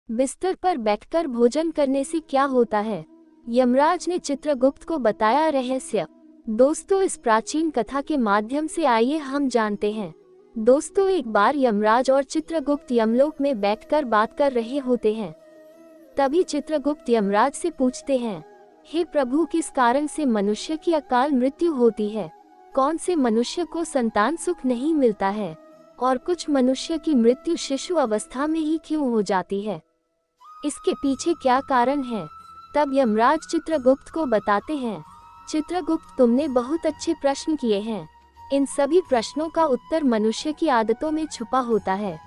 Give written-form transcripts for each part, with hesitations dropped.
बिस्तर पर बैठकर भोजन करने से क्या होता है? यमराज ने चित्रगुप्त को बताया रहस्य। दोस्तों, इस प्राचीन कथा के माध्यम से आइए हम जानते हैं। दोस्तों, एक बार यमराज और चित्रगुप्त यमलोक में बैठकर बात कर रहे होते हैं। तभी चित्रगुप्त यमराज से पूछते हैं, हे प्रभु, किस कारण से मनुष्य की अकाल मृत्यु होती है? कौन से मनुष्य को संतान सुख नहीं मिलता है? और कुछ मनुष्य की मृत्यु शिशु अवस्था में ही क्यों हो जाती है? इसके पीछे क्या कारण है? तब यमराज चित्रगुप्त को बताते हैं, चित्रगुप्त, तुमने बहुत अच्छे प्रश्न किए हैं। इन सभी प्रश्नों का उत्तर मनुष्य की आदतों में छुपा होता है।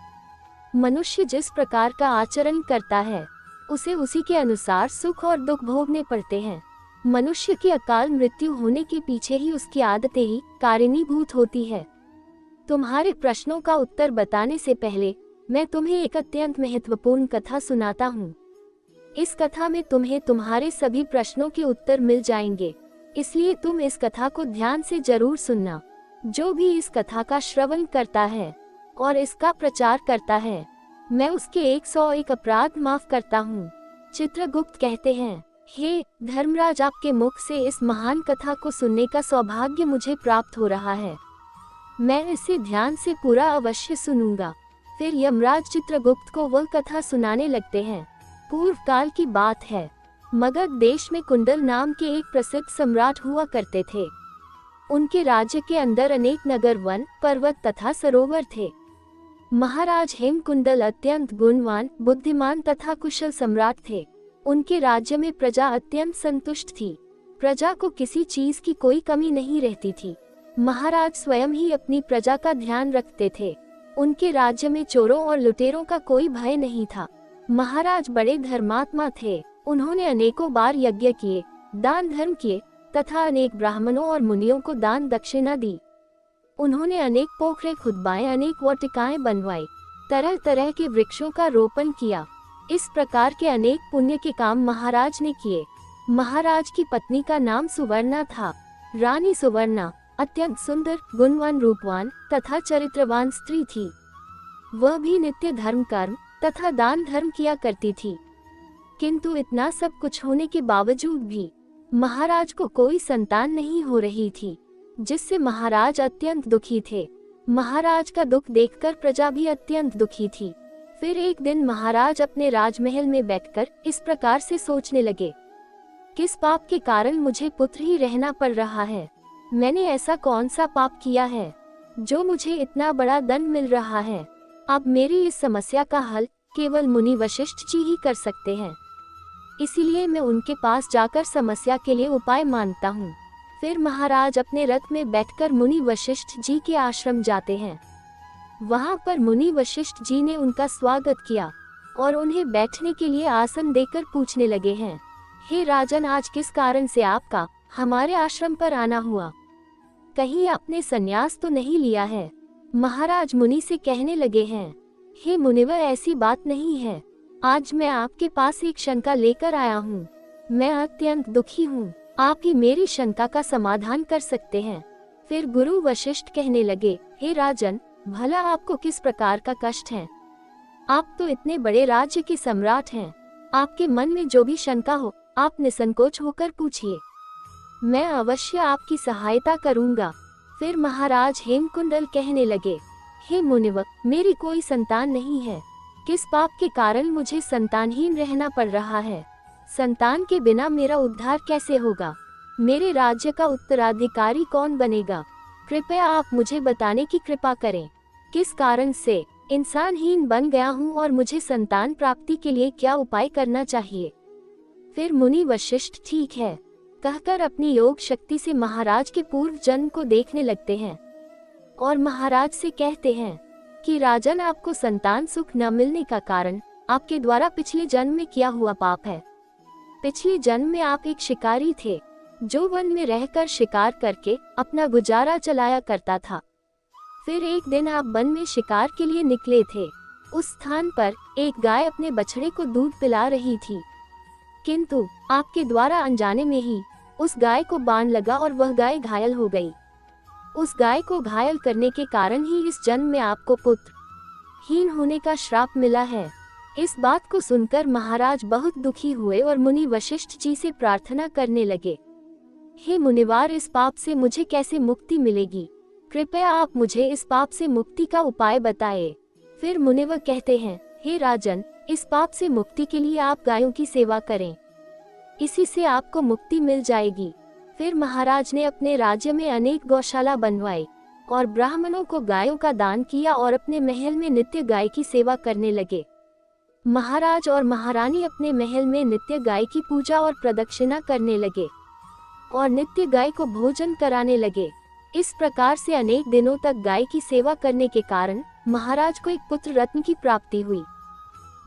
मनुष्य जिस प्रकार का आचरण करता है, उसे उसी के अनुसार सुख और दुख भोगने पड़ते हैं। मनुष्य की अकाल मृत्यु होने के पीछे ही उसकी आदतें ही कारणीभूत होती है। तुम्हारे प्रश्नों का उत्तर बताने से पहले मैं तुम्हें एक अत्यंत महत्वपूर्ण कथा सुनाता हूँ। इस कथा में तुम्हें तुम्हारे सभी प्रश्नों के उत्तर मिल जाएंगे, इसलिए तुम इस कथा को ध्यान से जरूर सुनना। जो भी इस कथा का श्रवण करता है और इसका प्रचार करता है, मैं उसके 101 अपराध माफ करता हूँ। चित्रगुप्त कहते हैं, हे धर्मराज, आपके मुख से इस महान कथा को सुनने का सौभाग्य मुझे प्राप्त हो रहा है। मैं इसे ध्यान से पूरा अवश्य सुनूंगा। फिर यमराज चित्रगुप्त को वह कथा सुनाने लगते हैं। पूर्व काल की बात है। मगध देश में कुंडल नाम के एक प्रसिद्ध सम्राट हुआ करते थे। उनके राज्य के अंदर अनेक नगर, वन, पर्वत तथा सरोवर थे। महाराज हेमकुंडल अत्यंत गुणवान, बुद्धिमान तथा कुशल सम्राट थे। उनके राज्य में प्रजा अत्यंत संतुष्ट थी। प्रजा को किसी चीज की कोई कमी नहीं रहती थी। महाराज स्वयं ही अपनी प्रजा का ध्यान रखते थे। उनके राज्य में चोरों और लुटेरों का कोई भय नहीं था। महाराज बड़े धर्मात्मा थे। उन्होंने अनेकों बार यज्ञ किए, दान धर्म किए तथा अनेक ब्राह्मणों और मुनियों को दान दक्षिणा दी। उन्होंने अनेक पोखरे खुदवाए, अनेक वाटिकाएं बनवाई, तरह तरह के वृक्षों का रोपण किया। इस प्रकार के अनेक पुण्य के काम महाराज ने किए। महाराज की पत्नी का नाम सुवर्णा था। रानी सुवर्णा अत्यंत सुंदर, गुणवान, रूपवान तथा चरित्रवान स्त्री थी। वह भी नित्य धर्म कर्म तथा दान धर्म किया करती थी। किंतु इतना सब कुछ होने के बावजूद भी महाराज को कोई संतान नहीं हो रही थी, जिससे महाराज अत्यंत दुखी थे। महाराज का दुख देखकर प्रजा भी अत्यंत दुखी थी। फिर एक दिन महाराज अपने राजमहल में बैठकर इस प्रकार से सोचने लगे, किस पाप के कारण मुझे पुत्र ही रहना पड़ रहा है? मैंने ऐसा कौन सा पाप किया है जो मुझे इतना बड़ा दंड मिल रहा है? अब मेरी इस समस्या का हल केवल मुनि वशिष्ठ जी ही कर सकते हैं। इसीलिए मैं उनके पास जाकर समस्या के लिए उपाय मांगता हूँ। फिर महाराज अपने रथ में बैठकर मुनि वशिष्ठ जी के आश्रम जाते हैं। वहाँ पर मुनि वशिष्ठ जी ने उनका स्वागत किया और उन्हें बैठने के लिए आसन देकर पूछने लगे हैं, हे राजन, आज किस कारण से आपका हमारे आश्रम पर आना हुआ? कहीं आपने संन्यास तो नहीं लिया है? महाराज मुनि से कहने लगे हैं, हे मुनिवर, ऐसी बात नहीं है। आज मैं आपके पास एक शंका लेकर आया हूँ। मैं अत्यंत दुखी हूँ। आप ही मेरी शंका का समाधान कर सकते हैं। फिर गुरु वशिष्ठ कहने लगे, हे राजन, भला आपको किस प्रकार का कष्ट है? आप तो इतने बड़े राज्य के सम्राट हैं। आपके मन में जो भी शंका हो, आप निसंकोच होकर पूछिए। मैं अवश्य आपकी सहायता करूंगा। फिर महाराज हेमकुंडल कहने लगे, हे मुनिवर, मेरी कोई संतान नहीं है। किस पाप के कारण मुझे संतानहीन रहना पड़ रहा है? संतान के बिना मेरा उद्धार कैसे होगा? मेरे राज्य का उत्तराधिकारी कौन बनेगा? कृपया आप मुझे बताने की कृपा करें। किस कारण से इंसानहीन बन गया हूँ और मुझे संतान प्राप्ति के लिए क्या उपाय करना चाहिए? फिर मुनि वशिष्ठ ठीक है कहकर अपनी योग शक्ति से महाराज के पूर्व जन्म को देखने लगते हैं और महाराज से कहते हैं कि राजन, आपको संतान सुख न मिलने का कारण आपके द्वारा पिछले जन्म में किया हुआ पाप है। पिछले जन्म में आप एक शिकारी थे जो वन में रहकर शिकार करके अपना गुजारा चलाया करता था। फिर एक दिन आप वन में शिकार के लिए निकले थे। उस स्थान पर एक गाय अपने बछड़े को दूध पिला रही थी, किंतु आपके द्वारा अनजाने में ही उस गाय को बाण लगा और वह गाय घायल हो गई। उस गाय को घायल करने के कारण ही इस जन्म में आपको पुत्र हीन होने का श्राप मिला है। इस बात को सुनकर महाराज बहुत दुखी हुए और मुनि वशिष्ठ जी से प्रार्थना करने लगे, हे मुनिवार, इस पाप से मुझे कैसे मुक्ति मिलेगी? कृपया आप मुझे इस पाप से मुक्ति का उपाय बताएं। फिर मुनिवर कहते हैं, हे राजन, इस पाप से मुक्ति के लिए आप गायों की सेवा करें, इसी से आपको मुक्ति मिल जाएगी। फिर महाराज ने अपने राज्य में अनेक गौशाला बनवाई और ब्राह्मणों को गायों का दान किया और अपने महल में नित्य गाय की सेवा करने लगे। महाराज और महारानी अपने महल में नित्य गाय की पूजा और प्रदक्षिणा करने लगे और नित्य गाय को भोजन कराने लगे। इस प्रकार से अनेक दिनों तक गाय की सेवा करने के कारण महाराज को एक पुत्र रत्न की प्राप्ति हुई,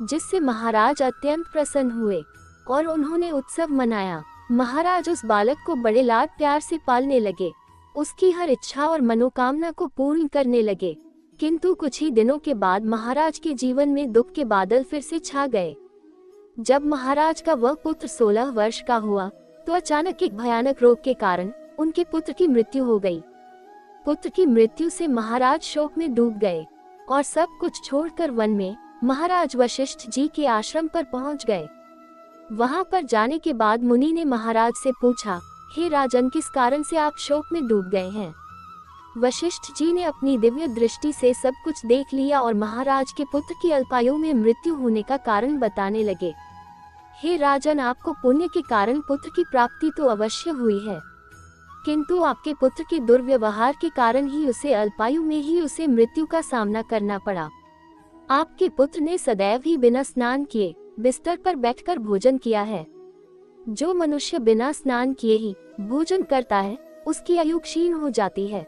जिससे महाराज अत्यंत प्रसन्न हुए और उन्होंने उत्सव मनाया। महाराज उस बालक को बड़े लाड प्यार से पालने लगे, उसकी हर इच्छा और मनोकामना को पूर्ण करने लगे। किंतु कुछ ही दिनों के बाद महाराज के जीवन में दुख के बादल फिर से छा गए। जब महाराज का वह पुत्र 16 वर्ष का हुआ तो अचानक एक भयानक रोग के कारण उनके पुत्र की मृत्यु हो गई। पुत्र की मृत्यु से महाराज शोक में डूब गए और सब कुछ छोड़कर वन में महाराज वशिष्ठ जी के आश्रम पर पहुंच गए। वहां पर जाने के बाद मुनि ने महाराज से पूछा, हे राजन, किस कारण से आप शोक में डूब गए हैं? वशिष्ठ जी ने अपनी दिव्य दृष्टि से सब कुछ देख लिया और महाराज के पुत्र की अल्पायु में मृत्यु होने का कारण बताने लगे। हे राजन, आपको पुण्य के कारण पुत्र की प्राप्ति तो अवश्य हुई है, किंतु आपके पुत्र के दुर्व्यवहार के कारण ही उसे अल्पायु में ही उसे मृत्यु का सामना करना पड़ा। आपके पुत्र ने सदैव ही बिना स्नान किए बिस्तर पर बैठकर भोजन किया है। जो मनुष्य बिना स्नान किए ही भोजन करता है उसकी आयु क्षीण हो जाती है।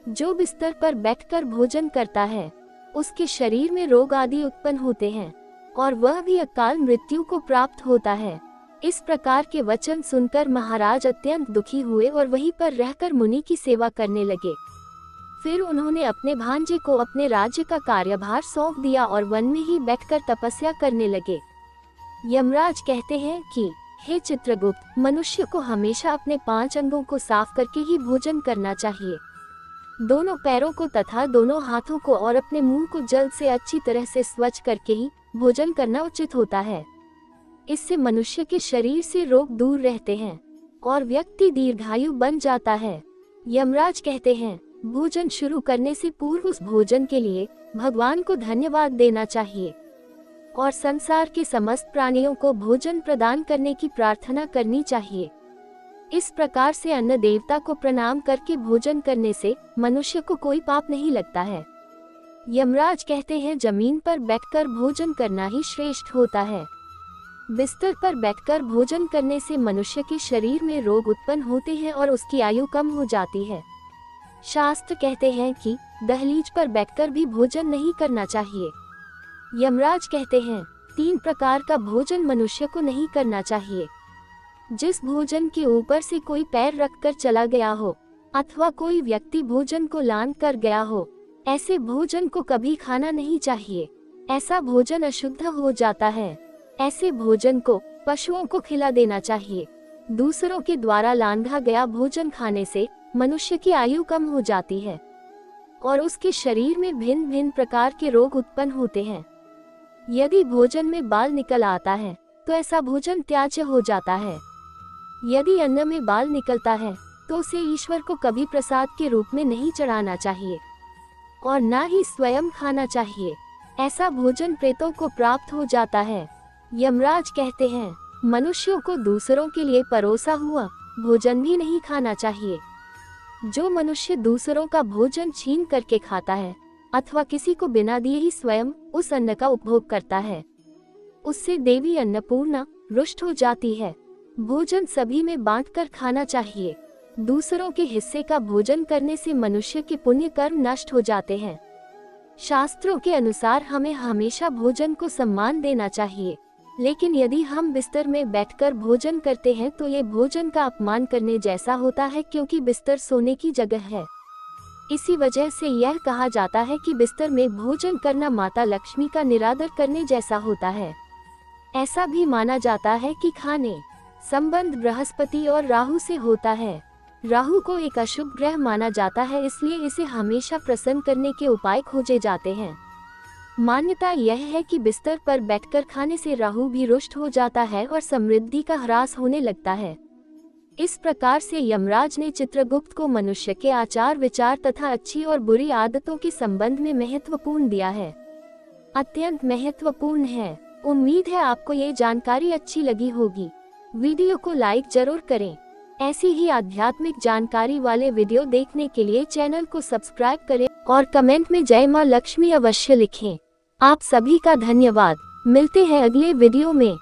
जो बिस्तर पर बैठकर भोजन करता है उसके शरीर में रोग आदि उत्पन्न होते हैं और वह भी अकाल मृत्यु को प्राप्त होता है। इस प्रकार के वचन सुनकर महाराज अत्यंत दुखी हुए और वहीं पर रहकर मुनि की सेवा करने लगे। फिर उन्होंने अपने भांजे को अपने राज्य का कार्यभार सौंप दिया और वन में ही बैठकर तपस्या करने लगे। यमराज कहते हैं कि हे चित्रगुप्त, मनुष्य को हमेशा अपने 5 अंगों को साफ करके ही भोजन करना चाहिए। दोनों पैरों को तथा दोनों हाथों को और अपने मुंह को जल से अच्छी तरह से स्वच्छ करके ही भोजन करना उचित होता है। इससे मनुष्य के शरीर से रोग दूर रहते हैं और व्यक्ति दीर्घायु बन जाता है। यमराज कहते हैं, भोजन शुरू करने से पूर्व उस भोजन के लिए भगवान को धन्यवाद देना चाहिए और संसार के समस्त प्राणियों को भोजन प्रदान करने की प्रार्थना करनी चाहिए। इस प्रकार से अन्न देवता को प्रणाम करके भोजन करने से मनुष्य को कोई पाप नहीं लगता है। यमराज कहते हैं, जमीन पर बैठकर भोजन करना ही श्रेष्ठ होता है। बिस्तर पर बैठकर भोजन करने से मनुष्य के शरीर में रोग उत्पन्न होते हैं और उसकी आयु कम हो जाती है। शास्त्र कहते हैं कि दहलीज पर बैठकर भी भोजन नहीं करना चाहिए। यमराज कहते हैं, 3 प्रकार का भोजन मनुष्य को नहीं करना चाहिए। जिस भोजन के ऊपर से कोई पैर रखकर चला गया हो अथवा कोई व्यक्ति भोजन को लांघ कर गया हो, ऐसे भोजन को कभी खाना नहीं चाहिए। ऐसा भोजन अशुद्ध हो जाता है। ऐसे भोजन को पशुओं को खिला देना चाहिए। दूसरों के द्वारा लांघा गया भोजन खाने से मनुष्य की आयु कम हो जाती है और उसके शरीर में भिन्न भिन्न प्रकार के रोग उत्पन्न होते हैं। यदि भोजन में बाल निकल आता है तो ऐसा भोजन त्याज्य हो जाता है। यदि अन्न में बाल निकलता है तो उसे ईश्वर को कभी प्रसाद के रूप में नहीं चढ़ाना चाहिए और न ही स्वयं खाना चाहिए। ऐसा भोजन प्रेतों को प्राप्त हो जाता है। यमराज कहते हैं, मनुष्यों को दूसरों के लिए परोसा हुआ भोजन भी नहीं खाना चाहिए। जो मनुष्य दूसरों का भोजन छीन करके खाता है अथवा किसी को बिना दिए ही स्वयं उस अन्न का उपभोग करता है, उससे देवी अन्नपूर्णा रुष्ट हो जाती है। भोजन सभी में बांटकर खाना चाहिए। दूसरों के हिस्से का भोजन करने से मनुष्य के पुण्य कर्म नष्ट हो जाते हैं। शास्त्रों के अनुसार हमें हमेशा भोजन को सम्मान देना चाहिए, लेकिन यदि हम बिस्तर में बैठकर भोजन करते हैं तो ये भोजन का अपमान करने जैसा होता है, क्योंकि बिस्तर सोने की जगह है। इसी वजह से यह कहा जाता है कि बिस्तर में भोजन करना माता लक्ष्मी का निरादर करने जैसा होता है। ऐसा भी माना जाता है कि खाने संबंध बृहस्पति और राहु से होता है। राहु को एक अशुभ ग्रह माना जाता है, इसलिए इसे हमेशा प्रसन्न करने के उपाय खोजे जाते हैं। मान्यता यह है कि बिस्तर पर बैठकर खाने से राहु भी रुष्ट हो जाता है और समृद्धि का ह्रास होने लगता है। इस प्रकार से यमराज ने चित्रगुप्त को मनुष्य के आचार विचार तथा अच्छी और बुरी आदतों के संबंध में महत्वपूर्ण दिया है। अत्यंत महत्वपूर्ण है। उम्मीद है आपको ये जानकारी अच्छी लगी होगी। वीडियो को लाइक जरूर करें। ऐसी ही आध्यात्मिक जानकारी वाले वीडियो देखने के लिए चैनल को सब्सक्राइब करें और कमेंट में जय मां लक्ष्मी अवश्य लिखें। आप सभी का धन्यवाद। मिलते हैं अगले वीडियो में।